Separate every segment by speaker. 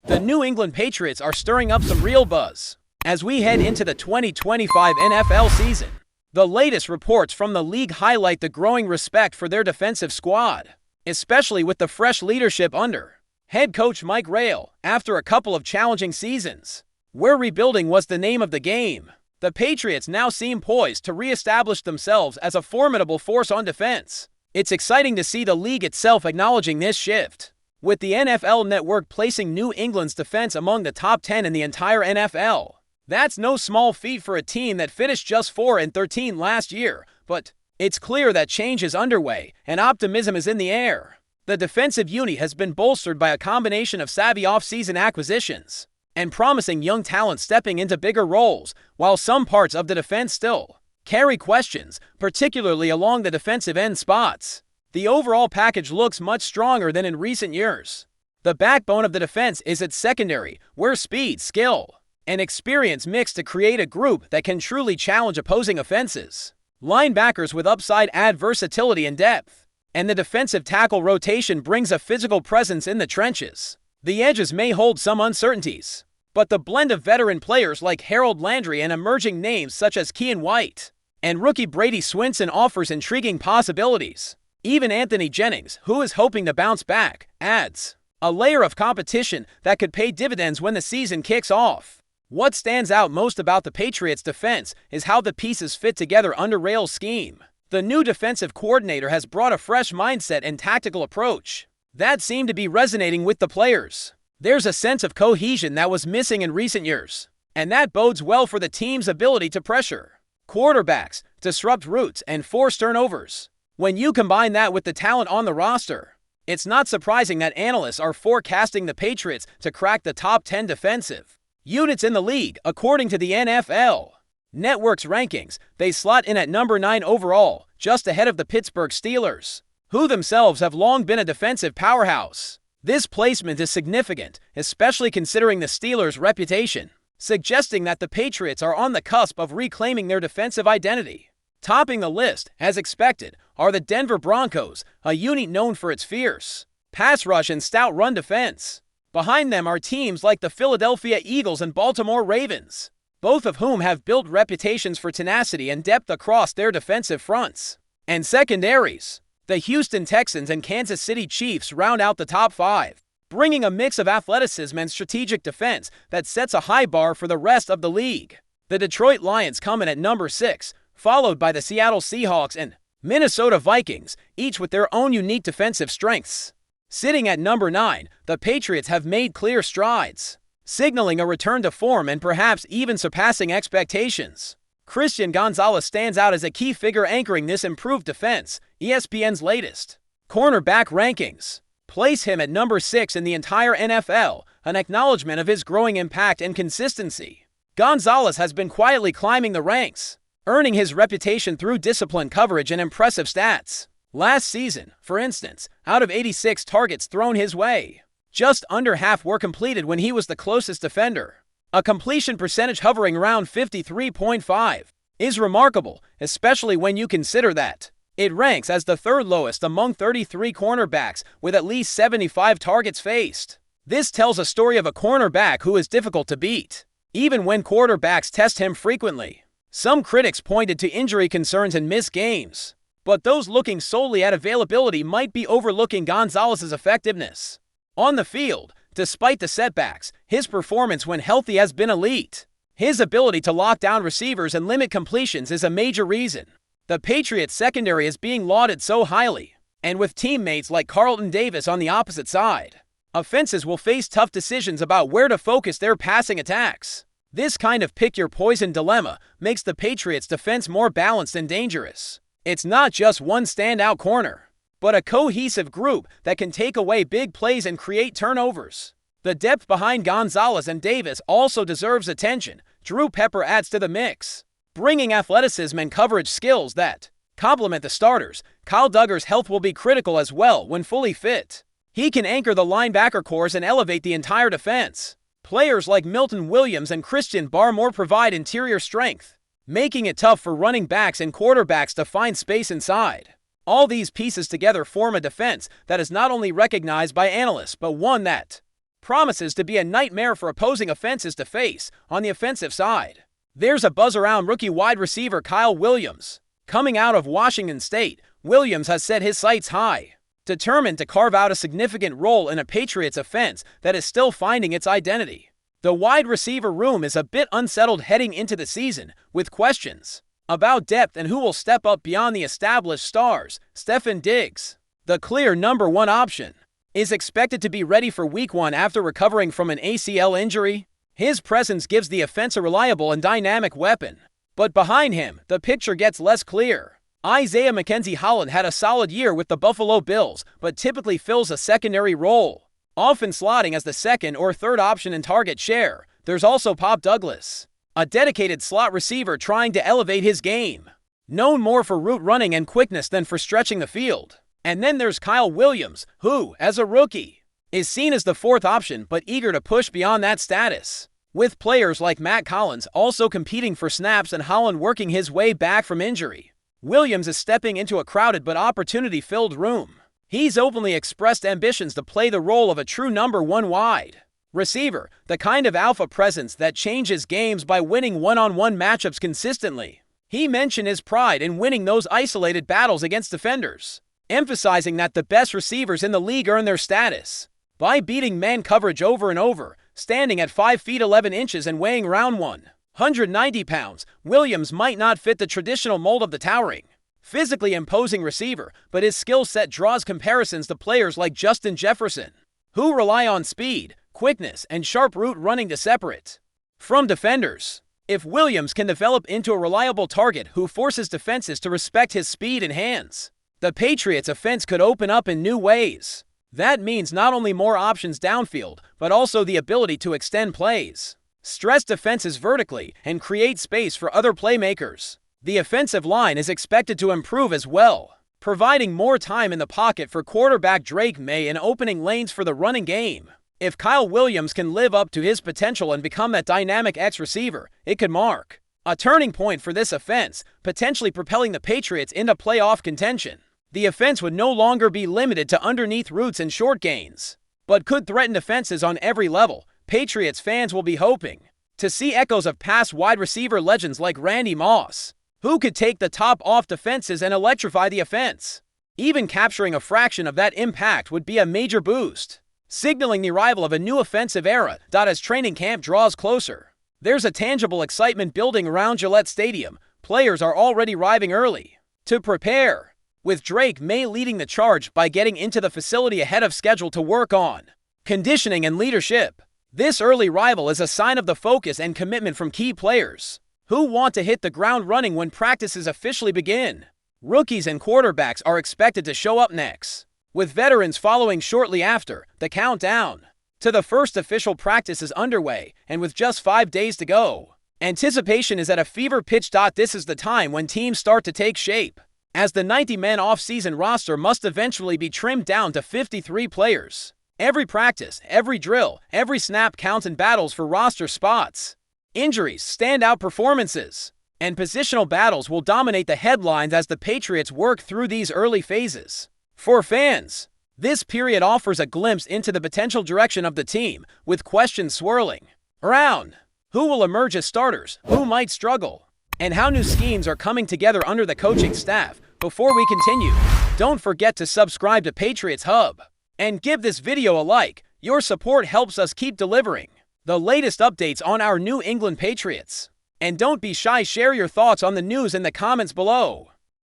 Speaker 1: The New England Patriots are stirring up some real buzz as we head into the 2025 NFL season. The latest reports from the league highlight the growing respect for their defensive squad, especially with the fresh leadership under head coach Mike Rail after a couple of challenging seasons, where rebuilding was the name of the game. The Patriots now seem poised to reestablish themselves as a formidable force on defense. It's exciting to see the league itself acknowledging this shift, with the NFL Network placing New England's defense among the top 10 in the entire NFL. That's no small feat for a team that finished just 4-13 last year, but it's clear that change is underway and optimism is in the air. The defensive unit has been bolstered by a combination of savvy offseason acquisitions and promising young talent stepping into bigger roles, while some parts of the defense still carry questions, particularly along the defensive end spots. The overall package looks much stronger than in recent years. The backbone of the defense is its secondary, where speed, skill, and experience mix to create a group that can truly challenge opposing offenses. Linebackers with upside add versatility and depth, and the defensive tackle rotation brings a physical presence in the trenches. The edges may hold some uncertainties, but the blend of veteran players like Harold Landry and emerging names such as Kean White and rookie Brady Swinson offers intriguing possibilities. Even Anthony Jennings, who is hoping to bounce back, adds a layer of competition that could pay dividends when the season kicks off. What stands out most about the Patriots' defense is how the pieces fit together under Rail's scheme. The new defensive coordinator has brought a fresh mindset and tactical approach that seemed to be resonating with the players. There's a sense of cohesion that was missing in recent years, and that bodes well for the team's ability to pressure quarterbacks, disrupt routes, and force turnovers. When you combine that with the talent on the roster, it's not surprising that analysts are forecasting the Patriots to crack the top 10 defensive units in the league, according to the NFL Network's rankings. They slot in at number 9 overall, just ahead of the Pittsburgh Steelers, who themselves have long been a defensive powerhouse. This placement is significant, especially considering the Steelers' reputation, suggesting that the Patriots are on the cusp of reclaiming their defensive identity. Topping the list, as expected, are the Denver Broncos, a unit known for its fierce pass rush and stout run defense. Behind them are teams like the Philadelphia Eagles and Baltimore Ravens, both of whom have built reputations for tenacity and depth across their defensive fronts and secondaries. The Houston Texans and Kansas City Chiefs round out the top 5, bringing a mix of athleticism and strategic defense that sets a high bar for the rest of the league. The Detroit Lions come in at number 6, followed by the Seattle Seahawks and Minnesota Vikings, each with their own unique defensive strengths. Sitting at number 9, the Patriots have made clear strides, signaling a return to form and perhaps even surpassing expectations. Christian Gonzalez stands out as a key figure anchoring this improved defense. ESPN's latest cornerback rankings place him at number 6 in the entire NFL, an acknowledgement of his growing impact and consistency. Gonzalez has been quietly climbing the ranks, earning his reputation through disciplined coverage and impressive stats. Last season, for instance, out of 86 targets thrown his way, just under half were completed when he was the closest defender. A completion percentage hovering around 53.5 is remarkable, especially when you consider that it ranks as the 3rd lowest among 33 cornerbacks with at least 75 targets faced. This tells a story of a cornerback who is difficult to beat, even when quarterbacks test him frequently. Some critics pointed to injury concerns and missed games, but those looking solely at availability might be overlooking Gonzalez's effectiveness. On the field, despite the setbacks, his performance when healthy has been elite. His ability to lock down receivers and limit completions is a major reason the Patriots' secondary is being lauded so highly. And with teammates like Carlton Davis on the opposite side, offenses will face tough decisions about where to focus their passing attacks. This kind of pick-your-poison dilemma makes the Patriots' defense more balanced and dangerous. It's not just one standout corner, but a cohesive group that can take away big plays and create turnovers. The depth behind Gonzalez and Davis also deserves attention. Drew Pepper adds to the mix, bringing athleticism and coverage skills that complement the starters. Kyle Duggar's health will be critical as well when fully fit. He can anchor the linebacker corps and elevate the entire defense. Players like Milton Williams and Christian Barmore provide interior strength, making it tough for running backs and quarterbacks to find space inside. All these pieces together form a defense that is not only recognized by analysts, but one that promises to be a nightmare for opposing offenses to face on the offensive side. There's a buzz around rookie wide receiver Kyle Williams. Coming out of Washington State, Williams has set his sights high, determined to carve out a significant role in a Patriots offense that is still finding its identity. The wide receiver room is a bit unsettled heading into the season, with questions about depth and who will step up beyond the established stars. Stefon Diggs, the clear number one option, is expected to be ready for Week 1 after recovering from an ACL injury. His presence gives the offense a reliable and dynamic weapon. But behind him, the picture gets less clear. Isaiah McKenzie-Holland had a solid year with the Buffalo Bills, but typically fills a secondary role, often slotting as the second or third option in target share. There's also Pop Douglas, a dedicated slot receiver trying to elevate his game, known more for route running and quickness than for stretching the field. And then there's Kyle Williams, who, as a rookie, is seen as the fourth option but eager to push beyond that status, with players like Matt Collins also competing for snaps and Holland working his way back from injury. Williams is stepping into a crowded but opportunity-filled room. He's openly expressed ambitions to play the role of a true number one wide receiver, the kind of alpha presence that changes games by winning one-on-one matchups consistently. He mentioned his pride in winning those isolated battles against defenders, emphasizing that the best receivers in the league earn their status by beating man coverage over and over. Standing at 5 feet 11 inches and weighing around 190 pounds, Williams might not fit the traditional mold of the towering, physically imposing receiver, but his skill set draws comparisons to players like Justin Jefferson, who rely on speed, quickness, and sharp route running to separate from defenders. If Williams can develop into a reliable target who forces defenses to respect his speed and hands, the Patriots' offense could open up in new ways. That means not only more options downfield, but also the ability to extend plays, stress defenses vertically, and create space for other playmakers. The offensive line is expected to improve as well, providing more time in the pocket for quarterback Drake May and opening lanes for the running game. If Kyle Williams can live up to his potential and become that dynamic X receiver, it could mark a turning point for this offense, potentially propelling the Patriots into playoff contention. The offense would no longer be limited to underneath routes and short gains, but could threaten defenses on every level. Patriots fans will be hoping to see echoes of past wide receiver legends like Randy Moss, who could take the top off defenses and electrify the offense. Even capturing a fraction of that impact would be a major boost, signaling the arrival of a new offensive era. As training camp draws closer, there's a tangible excitement building around Gillette Stadium. Players are already arriving early to prepare, with Drake May leading the charge by getting into the facility ahead of schedule to work on conditioning and leadership. This early arrival is a sign of the focus and commitment from key players who want to hit the ground running when practices officially begin. Rookies and quarterbacks are expected to show up next, with veterans following shortly after. The countdown to the first official practice is underway, and with just 5 days to go, anticipation is at a fever pitch. This is the time when teams start to take shape, as the 90-man off-season roster must eventually be trimmed down to 53 players. Every practice, every drill, every snap counts in battles for roster spots. Injuries, standout performances, and positional battles will dominate the headlines as the Patriots work through these early phases. For fans, this period offers a glimpse into the potential direction of the team, with questions swirling around who will emerge as starters, who might struggle, and how new schemes are coming together under the coaching staff. Before we continue, don't forget to subscribe to Patriots Hub and give this video a like. Your support helps us keep delivering the latest updates on our New England Patriots. And don't be shy, share your thoughts on the news in the comments below.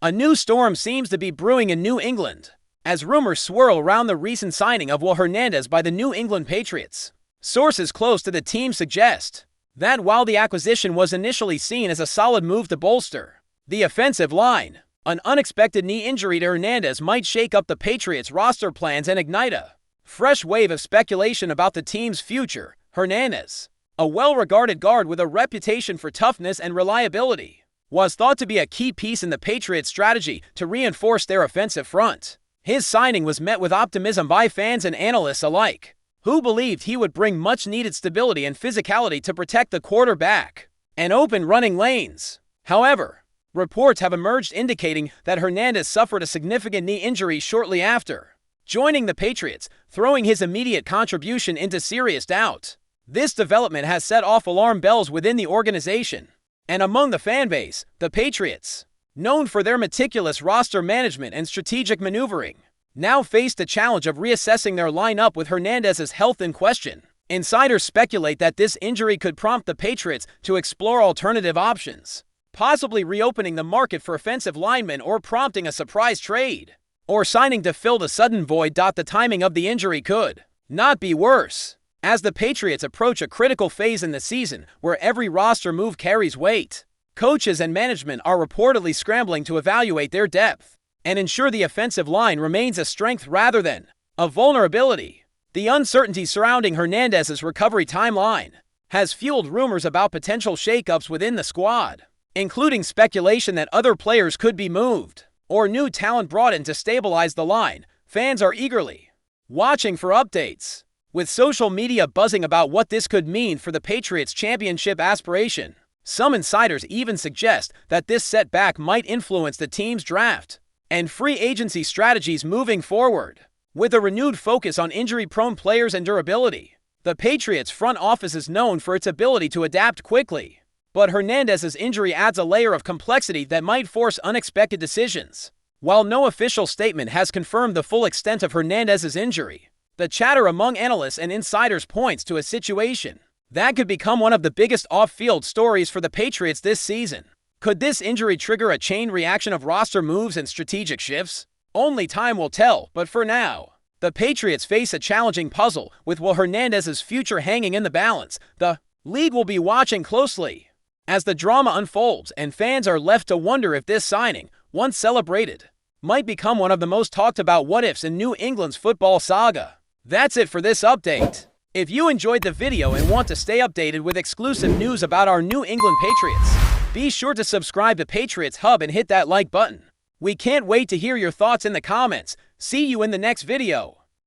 Speaker 1: A new storm seems to be brewing in New England, as rumors swirl around the recent signing of HERNANDEZ by the New England Patriots. Sources close to the team suggest that while the acquisition was initially seen as a solid move to bolster the offensive line, an unexpected knee injury to Hernandez might shake up the Patriots' roster plans and ignite a fresh wave of speculation about the team's future. Hernandez, a well-regarded guard with a reputation for toughness and reliability, was thought to be a key piece in the Patriots' strategy to reinforce their offensive front. His signing was met with optimism by fans and analysts alike, who believed he would bring much-needed stability and physicality to protect the quarterback and open running lanes. However, reports have emerged indicating that Hernandez suffered a significant knee injury shortly after joining the Patriots, throwing his immediate contribution into serious doubt. This development has set off alarm bells within the organization and among the fan base. The Patriots, known for their meticulous roster management and strategic maneuvering, now face the challenge of reassessing their lineup with Hernandez's health in question. Insiders speculate that this injury could prompt the Patriots to explore alternative options, possibly reopening the market for offensive linemen or prompting a surprise trade, or signing to fill the sudden void. The timing of the injury could not be worse, as the Patriots approach a critical phase in the season where every roster move carries weight. Coaches and management are reportedly scrambling to evaluate their depth and ensure the offensive line remains a strength rather than a vulnerability. The uncertainty surrounding Hernandez's recovery timeline has fueled rumors about potential shakeups within the squad, including speculation that other players could be moved or new talent brought in to stabilize the line. Fans are eagerly watching for updates, with social media buzzing about what this could mean for the Patriots' championship aspiration. Some insiders even suggest that this setback might influence the team's draft and free agency strategies moving forward. With a renewed focus on injury-prone players and durability, the Patriots' front office is known for its ability to adapt quickly. But Hernandez's injury adds a layer of complexity that might force unexpected decisions. While no official statement has confirmed the full extent of Hernandez's injury, the chatter among analysts and insiders points to a situation that could become one of the biggest off-field stories for the Patriots this season. Could this injury trigger a chain reaction of roster moves and strategic shifts? Only time will tell, but for now, the Patriots face a challenging puzzle with Hernandez's future hanging in the balance. The league will be watching closely as the drama unfolds, and fans are left to wonder if this signing, once celebrated, might become one of the most talked about what-ifs in New England's football saga. That's it for this update. If you enjoyed the video and want to stay updated with exclusive news about our New England Patriots, be sure to subscribe to Patriots Hub and hit that like button. We can't wait to hear your thoughts in the comments. See you in the next video.